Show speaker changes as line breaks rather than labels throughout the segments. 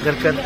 जरकर ना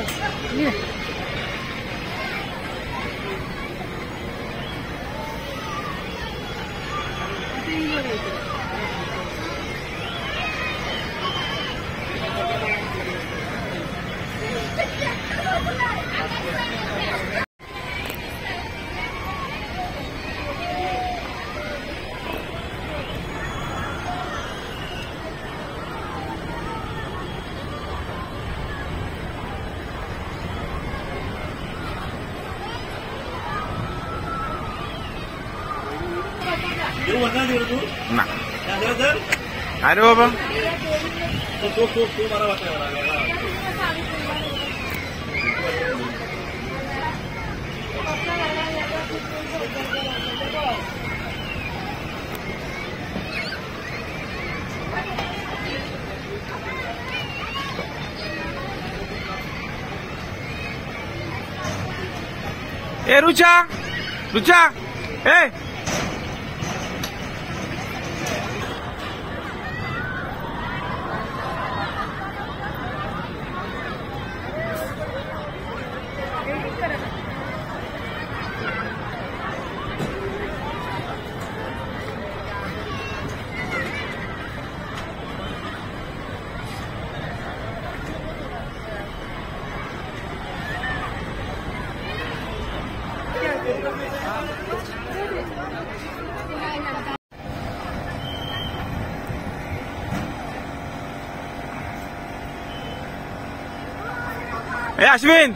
अरे बाबा ए रुचा रुचा ए ए अश्विन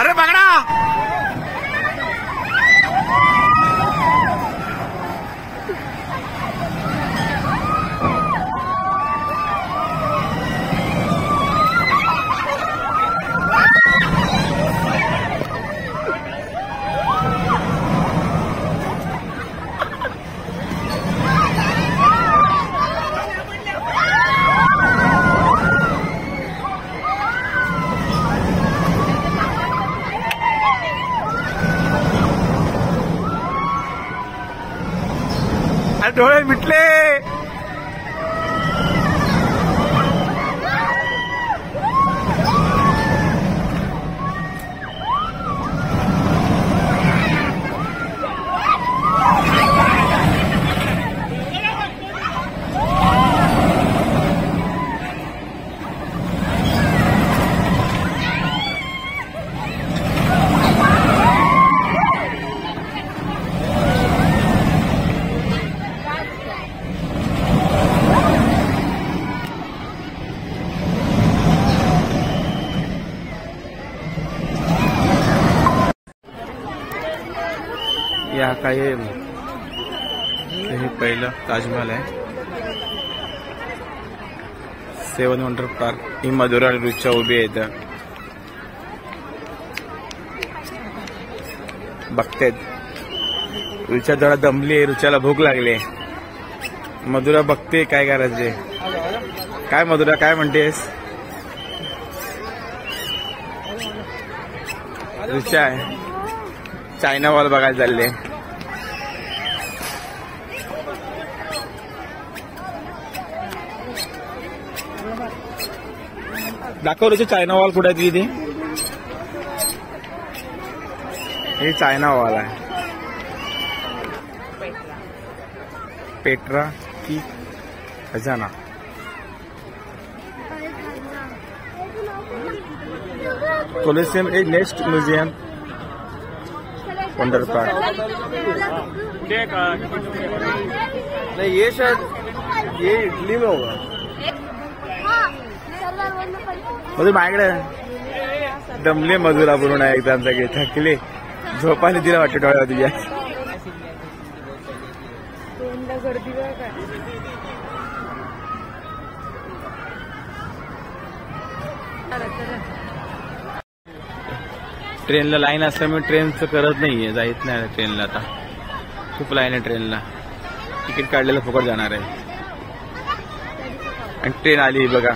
अरे पकड़ा डोळे मिटले या काय हे पहिलं ताजमहल आहे. 7 वंडर पार्क ही मधुरा आणि रुचा उभी आहेत बघतेत. रुचा जरा दमली आहे, रुचाला भूक लागली. मधुरा बघते काय करायचे. काय मधुरा काय म्हणतेस. रुचा आहे चायना वॉल बघायला चालले. दाखव रुचा चायना वॉल कुठे आहे ती. हे चायना वॉल आहे. पेट्रा की खजाना. Colosseum A next museum wonder park. नहीं ये शायद ये इटली में होगा. मधुर माझ्याकडे दमले मधुरा पूर्ण एकदम सगळे थकले. झोपाने तिला वाटतं डोळ्या तुझ्या. ट्रेनला लाईन असल्यामुळे ट्रेनचं करत नाहीये, जायच नाही ट्रेनला. आता खूप लाईन आहे ट्रेनला. तिकीट काढलेलं फुकट जाणार आहे. आणि ट्रेन आली बघा.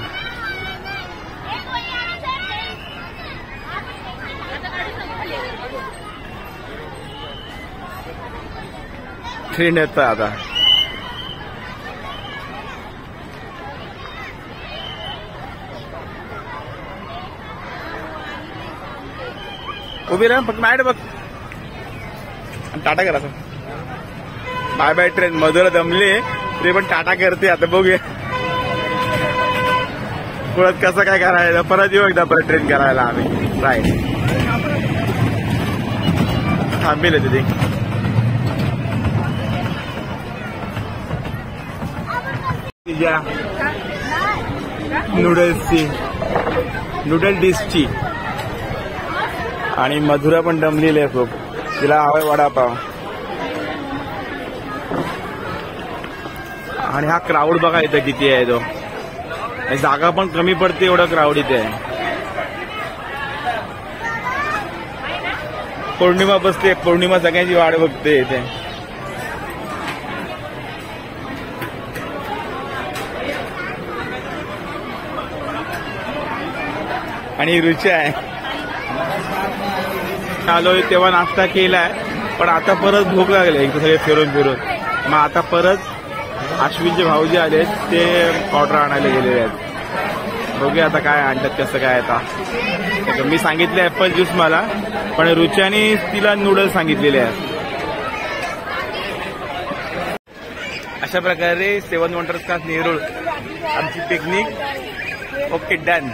ट्रेन येतं आता. उभी राहा फक्त नाईट बघ. टाटा करा. Bye bye train. Madhura Damle तरी पण टाटा करते. आता बघूया परत कसं काय करायला. परत येऊ एकदा परत ट्रेन करायला आम्ही. राईट थांबेल तिथे. नूडल्सची नूडल डिशची. आणि मधुरा पण दमलेली आहे खूप. तिला हवाय वडापाव. आणि हा क्राऊड बघा इथं किती आहे. तो जागा पण कमी पडते एवढं क्राऊड इथे आहे. पौर्णिमा बसते. पौर्णिमा सगळ्यांची वाट बघते इथे. आणि रुचा आहे. आलोय तेव्हा नाश्ता केलाय पण आता परत भूक लागली सगळे फिरून फिरून. मग आता परत अश्विनचे भाऊजी आले ते ऑर्डर आणायला गेलेले आहेत. बघूया आता काय आणतात कसं काय. आता मी सांगितले ऍपल ज्यूस मला, पण रुचाने तिला नूडल्स सांगितलेले आहेत. अशा प्रकारे 7 वंडर्स का नेरूळ आमची पिकनिक ओके डन.